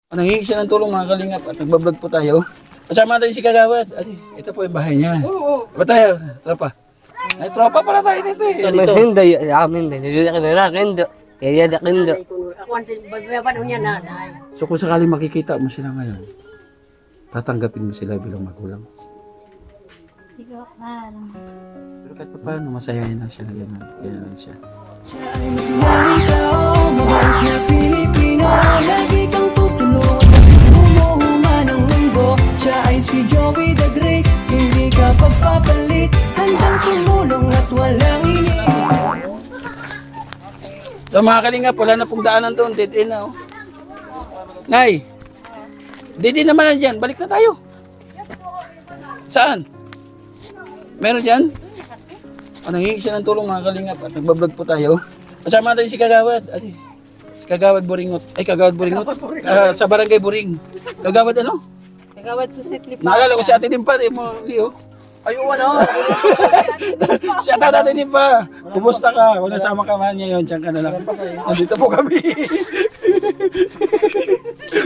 Nangingi siya ng tulong mga kalingap at nagbablog po tayo. Kasama natin si Kagawad. Ate, ito po yung bahay niya. Oo. Ba tayo? Tropa. Ay, tropa pala tayo dito eh. Dito. Hindi, amin din. Hindi ka na kendo. Kaya da kendo. Ako ang babayapan niya nanay. So kung sakali makikita mo sila ngayon, tatanggapin mo sila bilang magulang. Pero kahit pa paano, masayahin na siya. Ganyan lang siya. Siya ay masinahing tao, mabait na Pilipino. Lagi kang tutulog, bumuhuma ng mundo. Siya ay si Joey the Great, hindi ka pagpapalit. Handang tumulong at walang So mga kalingap, wala na pong daanan doon. Dead end na oh. Nay, dead end naman na dyan. Balik na tayo. Saan? Meron dyan? Nangingi siya ng tulong mga kalingap at nagbablog po tayo. Kasama natin si Kagawad. Ate, si Kagawad Boringot. Ay, Kagawad Boringot. Sa Barangay Boring. Kagawad ano? Kagawad sa sitlip. Naalala ko si Ate Dimpa. Leo. Ayun, ano? Siya Ate Dimpa. Kumusta ka? Kung nasama ka man ngayon, diyan ka na lang. Nandito po kami.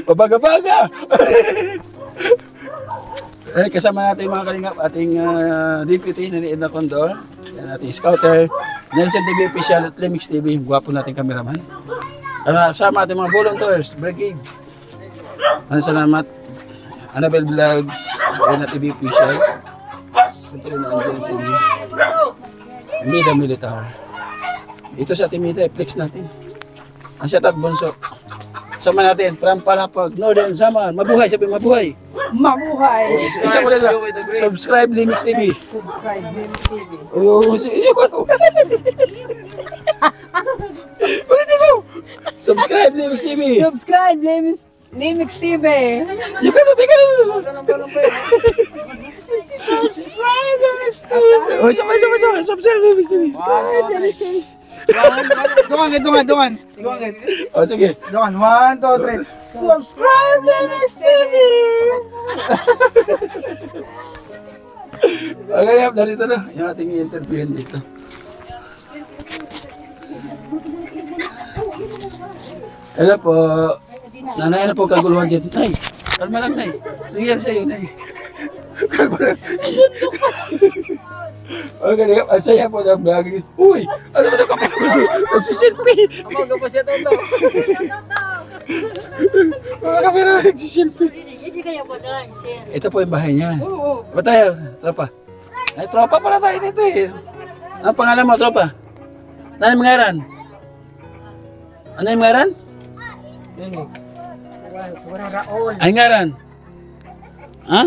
Pabaga-baga. Kasama natin mga kalingap ating deputy na ni Edna Condor. Yan ating scouter. Nelson TV official at Lemix TV. Gwapo nating cameraman. Kasama ating mga volunteers, brigade. Salamat. Annabelle Vlogs, Edna TV official. Siyempre na andyan si Mida Militar. Dito sa ating Mida, flex natin. Ang shout out Bonso. Sama natin, from Palapag, Northern Samar. Mabuhay, sabi mabuhay. Mabuhay. Isa mo lang. Subscribe Lemix TV. Subscribe Lemix TV. Ulitin mo. Subscribe Lemix TV. Subscribe Lemix TV. Yung ka na. Subscribe Lemix TV. Subscribe Lemix TV. Subscribe Lemix TV. Dungan. O sige. Dungan, 1, 2, 3. Subscribe Lemix TV. Okay, narito na. Yung ating interviewin dito. Hello po. Nanay na po kaguluhan dyan. Nay, kalma lang Nay. Nangyari sa'yo Nay. Kalma lang. Okay, ang saya po ng vlog. Uy, ano ba ito kapag nagsiselfie? Amaga pa siya toto. Mga kamera nagsiselfie. Hindi kaya po na, sir. Ito po yung bahay niya. Oo. Ba tayo, tropa? Ay, tropa pala tayo dito eh. Ano pangalan mo, tropa? Ano yung ngaran? Ano yung ngaran? Sobrang Raon. Ay, ngaran? Ha?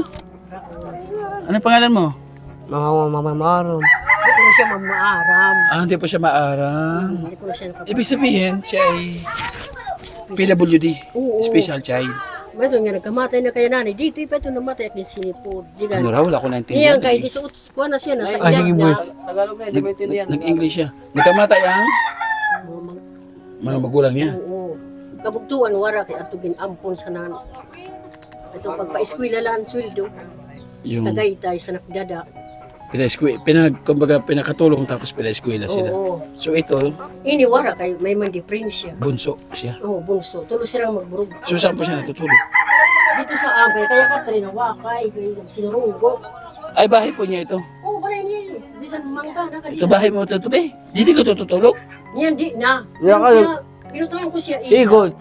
Ano pangalan mo? Mamamaron. Hindi ko na siya mamaaram. Hindi po siya maaram. Hindi ko na siya napapagawa. Ibig sabihin, siya ay PWD, Oo. special child. Ito nga, nagkamatay na kaya nanay. Dito ipa ito namatay at sinipod. Ano raw, wala ko Iyan naintindihan. kay di suot ko na siya nasa Ay, iyan sige, niya. boys. Tagalog na, hindi mo intindihan. Nag-English siya. Nagkamatay ang mga magulang niya. Oo. Kabugtuan wara kay ato ginampon sa nan. Ito pagpa-eskwela lang sweldo. Sa Yung Tagaytay sa Nakdada. kumbaga pinakatulong tapos pina-eskwela sila. Oo. So ito, Ini wara kay may man difference siya. bunso siya. Oo, bunso. Tulo silang magburog. So saan po siya natutulog? Dito sa Abay, kaya Katrina wakay, kay sinurunggo. Ay, bahay po niya ito. Oo, balay niya. Bisan mangga na Ito bahay mo ito, be. Hindi ka tutulog. Niyan di na. Yan ka, Pinutuloy ko siya. Higot.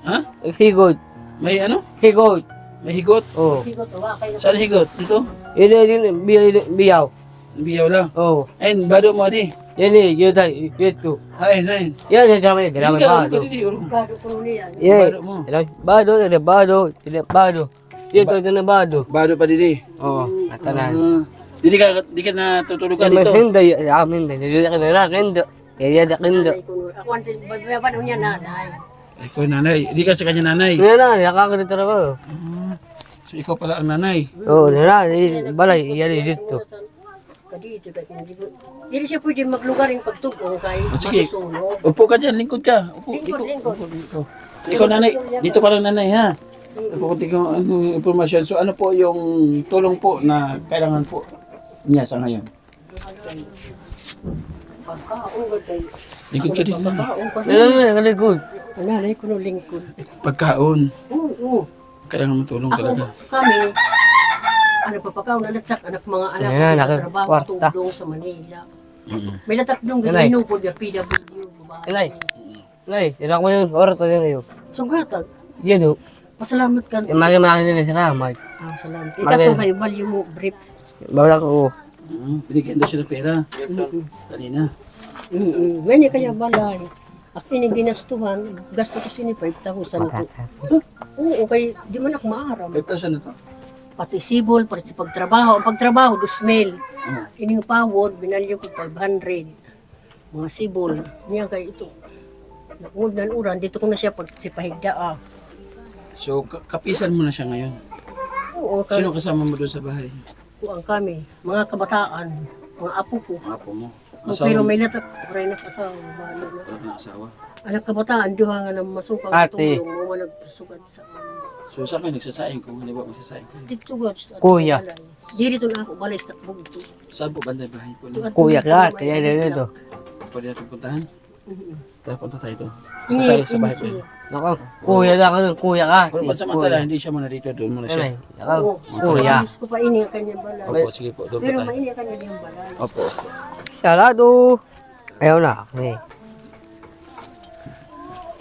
Ha? Higot. May ano? Higot. May higot? Oh. Higot, wakay na. Saan higot? Dito? Yun, biyaw. Biyaw lang. Oh. Ayun, bado mo di. Yan yun tayo. Yun. Ayun. Yan, dami Hindi bado. ka dito. Bado ko niya. Yan. Bado mo. Bado. Yan, ito na bado. Bado pa didi. Oo, katanan. Hindi ka natutulugan dito. Hindi, amin din. Hindi ka na kendo. Kaya da kendo. Ako ang babayapan niya nanay. Ikaw nanay. Hindi ka sa kanya nanay. Yan na, nakakita na ba? So ikaw pala ang nanay. Oo, balay, yan dito. Kadito kay hindi ko. Hindi siya pwede maglugar yung pagtugong kay Sige. masusunog. Upo ka dyan, lingkod ka. Upo. Lingkod. Ikaw. Ikaw nanay. Dito ka lang nanay ha. Pupunti ko ano, informasyon. So ano po yung tulong po na kailangan po niya sa ngayon? Pagkaungod kay Lingkod ka din. Pagkaon pa Ano na, kaligod. Nanay ko no lingkod. Pagkaon. Oo. Kailangan matulong Ako, talaga. kami, ano pa pagkaon, anak mga anak ko, Ayan, nagtatrabaho, kwarta. tulong sa Manila. Mm. May latakdong Nanay. ginupod na PW, babae. Nanay. Nay, sila ko yun. Oras ko yun yun. So, gatag, Yan o. pasalamat ka. Yung mga mga nila sa kamay. Salamat. Bakit? Ikaw kayo, value mo, brief. Bawala ko. Binigyan daw siya ng pera. Kanina. Ngayon kaya balay. Ako ini ginastuhan, gasto ko sini 5,000 ito. Oo, kay di man ako maaram. 5,000 na to. Pati sibol, pati pagtrabaho. Ang pagtrabaho, 2,000. Ini yung pawod, binalyo ko 500. Mga sibol. Niya kay ito. Nakundan uran, dito ko na siya pag sipahigda. So, kapisan mo na siya ngayon. Oo, kay Sino kasama mo doon sa bahay? kuang kami. Mga kabataan, mga apo ko. Ang apo mo. Pero may latak, rin na kasawa. Balo na. Wala na asawa. Anak kabataan, duha nga ng masukang Ate. tulong. Mga nagsugat sa So, saan kayo nagsasaing kung hindi ba magsasaing? dito ko. Kuya. Dito na ako, balay sa takbog ito. Saan po banda yung bahay po? No? Kuya ka. Kaya na dito. Pwede natin puntahan? Tara, punta tayo doon. Ini, Tayo sa ini bahay po. siya. Ako. Kuya na ako. Kuya ka. Pero pansamantala, hindi siya muna dito. Doon muna siya. Nanay. Ako. Oo. Kuya. Gusto ko pa ini ang kanyang balay. Opo, sige po. Doon po Pero tayo. maini ang kanyang balay. Opo. Sarado. Ayaw na. Okay.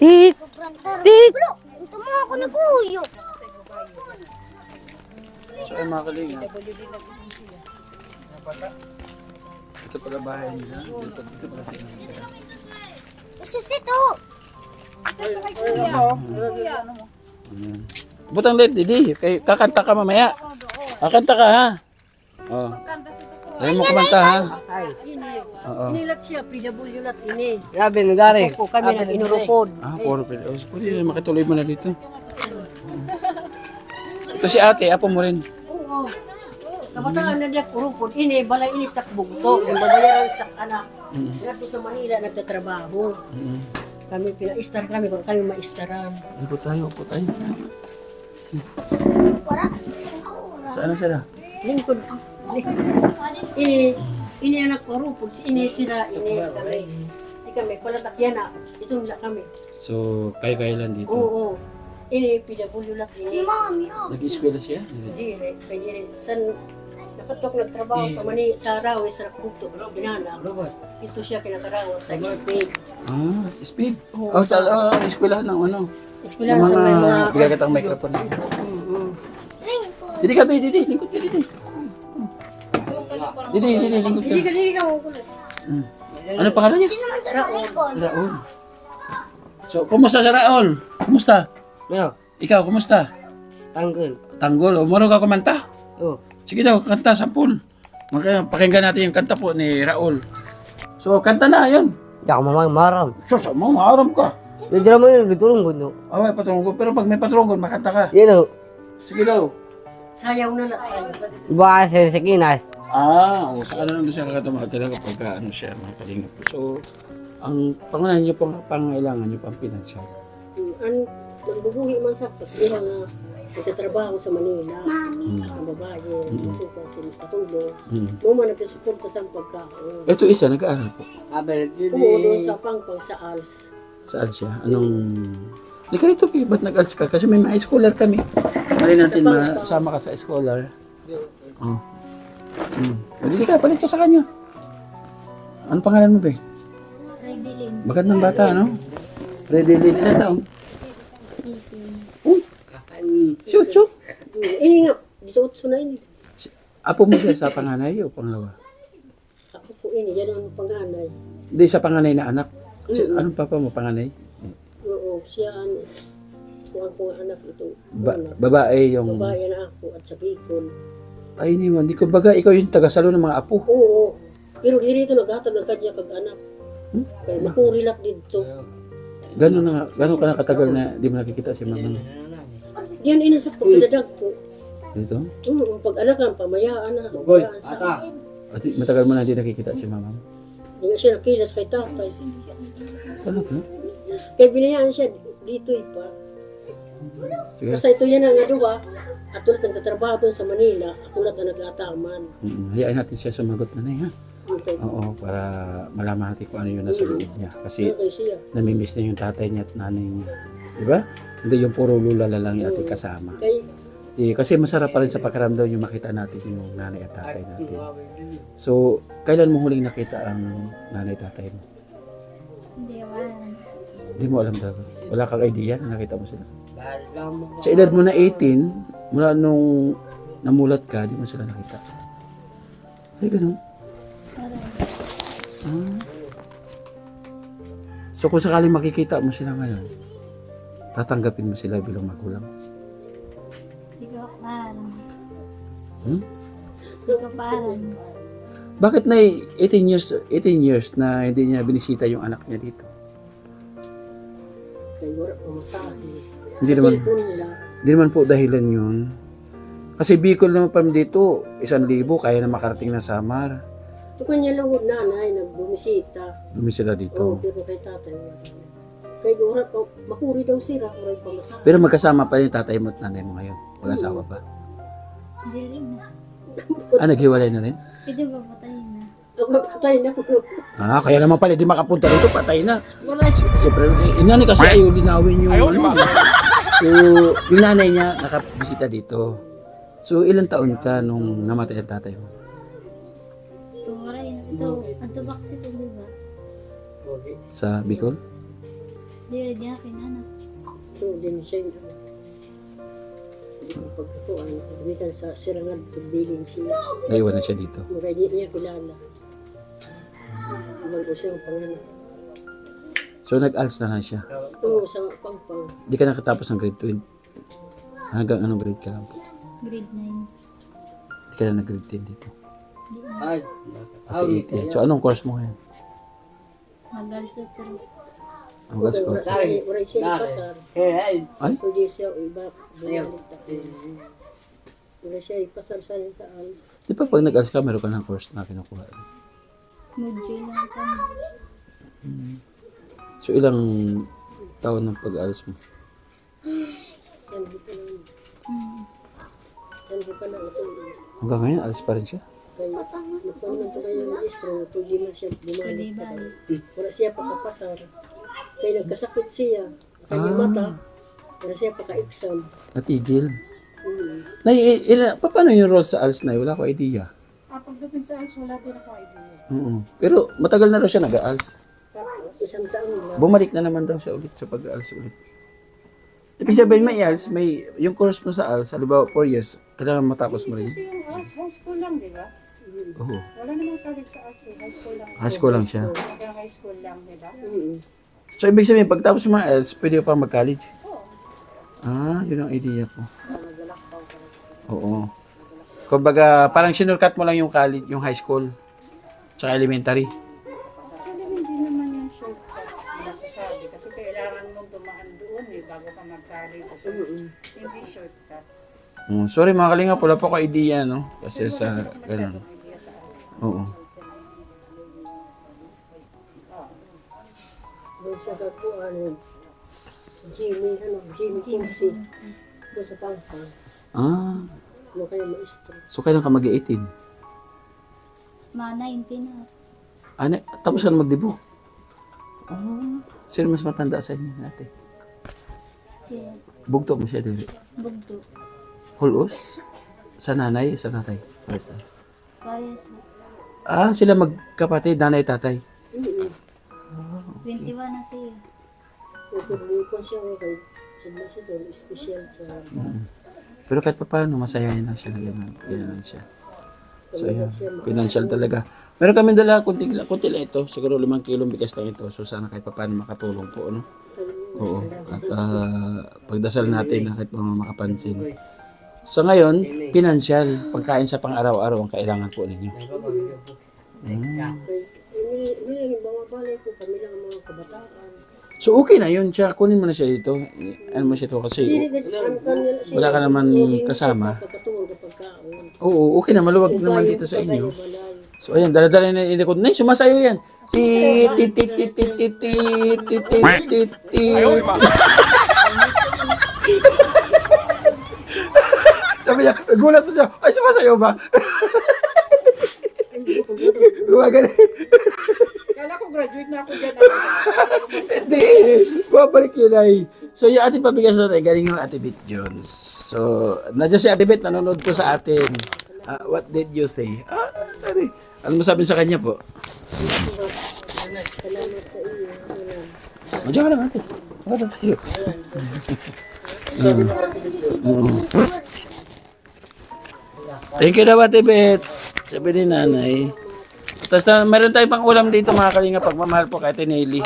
Tik. Tik. So, ay mga kalinga. Ito pala bahay nila. Dito pala tayo. Ayan. Butang led, Didi. Kakanta ka mamaya. Kakanta ka ha. Oh. Ayaw mo kumanta ha. Oo. Inilat siya, PW lat ini. Grabe, nagari. Opo, kami nang inurupod. Puro pwede. Oh, pwede na makituloy mo na dito. Ito si ate, apo mo rin. Oo. Kabataan na diyak urupod. Ini, balay ini stak bugto. Yung babayaran stak anak. Nato sa Manila, nagtatrabaho. Kami pina-istar kami kung kami ma-istaran. Upo tayo, upo tayo. Saan na sila? Lingkod. Ini anak ko rupod. Ini sila, ini kami. Ini kami, palatakyan na. Ito nila kami. So, kayo lang dito. Oo. Ini, PW lang ini. Nag-eskwela siya? Dire, kay dire. San, nakatok nagtrabaho sa sa Rawi, sa Rakbugto, Binana. Ito siya kinakarawan sa Spain. Ah, speed. Oh, sa eskwela ng ano. Eskwelahan Yung sa may mga... mga bigay kitang microphone. Didi ka, Didi. Lingkod ka, Didi. Didi, lingkod ka. Dili ka mo kulit. Ano pangalan niya? Raul. So, kumusta sa Raul? Kumusta? Ano? Ikaw, kumusta? Tanggol. Tanggol. O, marunong ka kumanta? Oh. Sige daw, kanta, sampul. Pakinggan natin yung kanta po ni Raul. So, kanta na, yun. Di ako maram. So, sa mo, maaram ka. Yung drama yun, ditulong ko, no? Oh, may patulungan. Pero pag may patulungan, makanta ka. Yan o. Sige daw. Sayaw na lang, sayaw. Iba sa Kinas. O, saka na lang doon siya kakatama. Talaga pagka ano siya, mga kalingap po. So, ang pangunahan niyo pong pangailangan niyo pang pinansyal. Nagbubuhi man sa pagkira na nagtatrabaho sa Manila. Ang babae, nagsusukan sila katulong. Mo man nagsusuporta sa pagkaon. Ito isa, nag-aaral po. Oo, doon sa pangpang sa ALS. Saan siya? Anong... Hindi ka rito, Pi. Ba't nag-ALS ka? Kasi may mga scholar kami. Mali natin masama ka sa scholar. Oh. Hindi ka, palit ka sa kanya. Ano pangalan mo, Pi? Bagat ng bata, ano? Redilin na tao. Uy! Shoot, shoot! Ini nga, 18 na ini. Apo mo siya sa panganay o panglawa? Ako po ini, yan ang panganay. Hindi, sa panganay na anak. Anong papa mo, panganay? Oo, siya ano. Kuha ko nga anak ito. Babae yung... Babae na ako at sa Bicol. Ay, hindi man. Di kumbaga, ikaw yung tagasalo ng mga apo. Oo, pero dito naghatag ang kanya kag anak. Kaya makurilat dito. Gano'n ka nakatagal na di mo nakikita si mama mo? Diyan ina sa pagdadag ko. Dito? Oo, pag anakan, pamayaan na. Pamayaan sa At matagal mo na di nakikita si mama mo? Hindi nga siya nakilas kay tatay. Talaga? Kaya binayaan siya dito pa. Sige. Basta ito yan ang aduwa. At ulit ang tatrabaho doon sa Manila, ako lang ang nag-ataman. Hayaan natin siya sumagot na ha. Oo, para malaman natin kung ano yung nasa loob niya. Kasi Kay siya. namimiss na yung tatay niya at nanay niya. Di ba? Hindi yung puro lula lang yung ating kasama. Kasi masarap pa rin sa pakiramdam yung makita natin yung nanay at tatay natin. So, kailan mo huling nakita ang nanay at tatay mo? Hindi naman. Hindi mo alam talaga. Wala kang idea na nakita mo sila. Sa edad mo na 18, mula nung namulat ka, di mo sila nakita. Ay, ganun. Ah. So kung sakaling makikita mo sila ngayon, tatanggapin mo sila bilang magulang. Hindi ko parang. Hmm? Hindi ko parang. Bakit na 18 years na hindi niya binisita yung anak niya dito? Kay wala pamasahe. Hindi naman, Cellphone lang. hindi naman po dahilan yun. Kasi Bicol naman pa dito, 1,000 kaya na makarating na Samar. So kanya lugod nanay, nagbumisita. Dumi sila Oo, dito. pero kay tatay wala. Kay wala pa, makuri daw sila, wala pamasahe. Pero magkasama pa yung tatay mo at nanay mo ngayon. Mag-asawa pa. Hindi rin na. Ah, naghiwalay na rin? Pwede ba patayin na? Ang patay na po. Ah, kaya naman pala di makapunta dito, patay na. Wala siya. Siyempre, inani kasi ayaw linawin yung ano. So, yung nanay niya nakabisita dito. So, ilang taon ka nung namatay ang tatay mo? Tumaray na. Ito, ang tubak si di ba? Sa Bicol? Hindi rin akin, anak. So, din siya yung pagkatuan, gamitan sa sirangan, pagbiling siya. Naiwan na siya dito. Mukha di niya kilala. Ibang ko siya ang panganak. So, nag-ALS na lang siya. Oo, sa pangpang. Di ka nakatapos ng grade 12. Hanggang anong grade ka lang po? Grade 9. Di ka na nag-grade 10 dito. Ay, Kasi 8 yan. So, anong course mo ngayon? Mag-alsutro. Ang gas course. Wala siya ipasar. hey, Ay? Pwede siya iba. Wala siya ipasar sa ALS. Di ba pag nag-ALS ka, meron ka ng course na kinukuha? Module lang kami. So, ilang taon ng pag-ALS mo? Sanhi pa lang. Hmm. Sanhi pa lang ito. Hanggang ngayon, ALS pa rin siya? Kaya napanunan to kayo ng istro. Pwede na siya Pwede bumalik. ba? Wala siya pakapasar. Kaya nagkasakit siya. Kanya mata. Wala siya paka-exam. Natigil. Paano yung role sa ALS na yun? Wala ko idea. Pagdating sa ALS, wala din ako idea. Oo. Pero matagal na raw siya nag-ALS. Isang taon lang. Bumalik na naman daw siya ulit sa pag-ALS ulit. Ibig sabihin may ALS, may yung course mo sa ALS, halimbawa 4 years, kailangan matapos mo rin. Kasi yung ALS, high school lang, di ba? Oo. Wala namang college sa ALS, high school lang. High school lang siya. Hanggang high school lang, di ba? So ibig sabihin, pagtapos mo ng ALS, pwede ka pa mag-college? Ah, yun ang idea ko. Oo. Kumbaga, parang sinurkat mo lang yung college, yung high school, tsaka elementary. Actually, hindi naman yung shortcut na nasasabi. Kasi kailangan mong dumaan doon eh, bago ka mag-college. So, hindi shortcut. Sorry mga kalinga, wala pa ko idea, no? Kasi sa ganun. Oo. Doon siya sa Jimmy Quincy. Doon sa pangpang. Ah, Doon kayo maestro. so kailan ka mag-18? Mga 19 na. Tapos ka na magdibo? Ah, sino mas matanda sa inyo natin? Siya. Bugto mo siya dili. Bugdo. Hulos? Sa nanay, sa tatay? Or sa... Parehas na. Ah, sila magkapatid, nanay, tatay. 21 na siya. Pagpagbukan siya kay sabi siya doon, special siya. Pero kahit pa paano, masaya na siya na gano'n. Gano'n siya. So, ayun. Financial talaga. Meron kami dala, kunti lang ito. Siguro 5 kilong bigas lang ito. So, sana kahit pa paano makatulong po, ano? Oo. At pagdasal natin na kahit pa makapansin. So, ngayon, financial. Pagkain sa pang-araw-araw ang kailangan po ninyo. May mga balay ko, kami lang ang mga kabataan. So, okay na yun siya. Kunin mo na siya dito. Ano mo siya ito kasi... Wala ka naman kasama. Oo, okay na. Maluwag naman dito sa inyo. So, ayan. Dala-dala na yung likod. Nay, sumasayo yan. Sabi niya, gulat mo siya. Ay, sumasayo ba? Gumagaling. Kala ko graduate na ako dyan. Hindi. Babalik yun ay. So yung ating pabigas natin, galing yung Ate Beth Jones. So, nandiyan si Ate Beth, nanonood po sa atin. What did you say? Ano mo sabihin sa kanya po? Salamat sa iyo. Diyan ka lang ate. Ano tayo? Thank you daw Ate Beth. Sabi ni nanay. Tapos meron tayong pang ulam dito mga kalinga pagmamahal po kay Ate Nelly.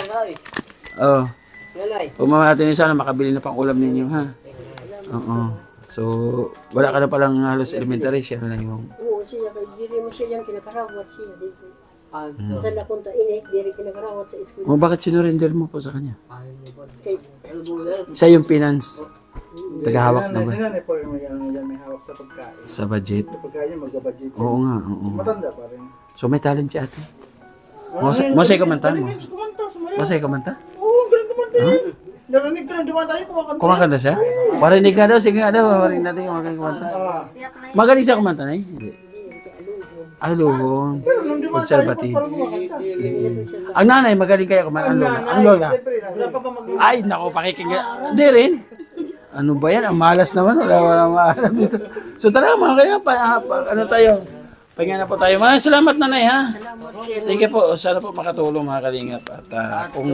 Oh. Pumamahal natin sana makabili na pang ulam ninyo ha. Oo. So, wala ka na palang halos elementary siya na lang yung... Oo, siya, diri mo siya yung kinakarawat siya dito. Sa lakunta ini, diri kinakarawat sa school. Oh, bakit sinurrender mo po sa kanya? Kay, Siya yung finance. Tagahawak na ba? Sinanay po yung may hawak sa pagkain. Sa budget? Sa pagkain, magka-budget. Oo nga, oo. Matanda pa rin. So may talent si ate. Masay kumanta mo? Kumanta, sumaya. Masay kumanta? Oo, galing kumanta yun. Narinig ko na dumaan tayo, kumakanta. Kumakanta siya? Parinig ka daw, sige nga daw, parinig natin kung kumanta. Magaling siya kumanta na eh? Hindi. Aluhong. Nung dumaan tayo, Conservative. parang kumakanta. Ang nanay, magaling kaya kumanta. Ang lola. Ang lola. Wala pa mag- Ay, naku, pakikinggan. Hindi rin. Ano ba yan? Ang malas naman. Wala maalam dito. So talaga mga kaya, ano tayo? Pahinga na po tayo. Maraming salamat nanay ha. Thank you po. Sana po makatulong mga kalingap. At kung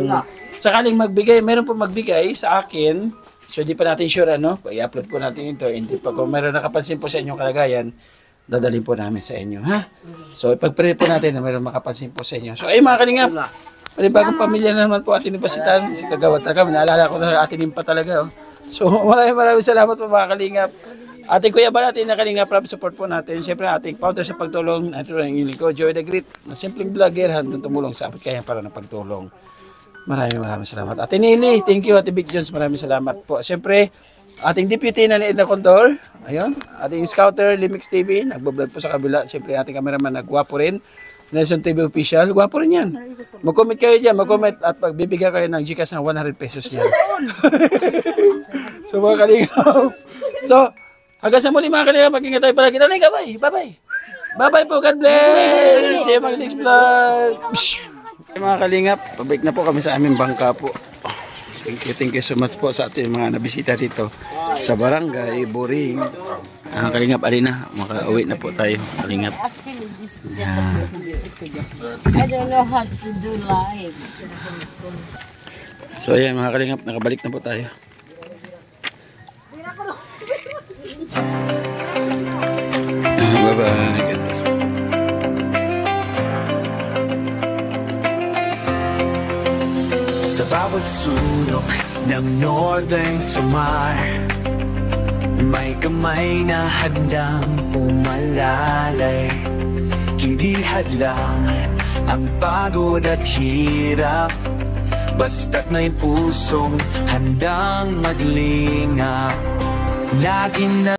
sakaling magbigay, meron po magbigay sa akin. So di pa natin sure ano. I-upload po natin ito. Hindi pa kung meron nakapansin po sa inyong kalagayan, dadalhin po namin sa inyo ha. So ipag-pray po natin na meron makapansin po sa inyo. So ay mga kalingap. Panibagong pamilya na naman po atin Basitan. Si Kagawad talaga. Naalala ko na atin pa talaga. So maraming salamat po mga kalingap. Ating Kuya Bal, ating nakalingap rap support po natin. Siyempre ating founder sa pagtulong, ito ang iling ko, Joey the Great, na simpleng vlogger, handang tumulong sa abot kaya para ng pagtulong. Maraming salamat. Ate Nili, thank you. Ate Big Jones, maraming salamat po. Siyempre, ating deputy na Edna Condor, ayun, ating scouter, Limix TV, nagbablog po sa kabila. Siyempre, ating cameraman, nagwapo rin. Nelson TV Official, gwapo rin yan. Mag-comment kayo dyan, mag-comment at pagbibigyan kayo ng Gcash ng 100 pesos yan. So mga kalingap. So, hanggang sa muli mga kalingap, mag-ingat tayo palagi. Bye-bye. Bye-bye. Bye-bye po. God bless. See you mga next vlog. Mga kalingap, pabalik na po kami sa aming bangka po. Thank you so much po sa ating mga nabisita dito sa Barangay Boring. Kalingap, alina, makauwi na po tayo. Kalingap. Actually, this is just a I don't know how to do live. So ayan mga kalingap, nakabalik na po tayo. Bye-bye. God bless po. Sa bawat sulok ng Northern Samar, may kamay na handang umalalay. Hindi hadlang ang pagod at hirap, basta't may pusong handang maglingap. Lagi na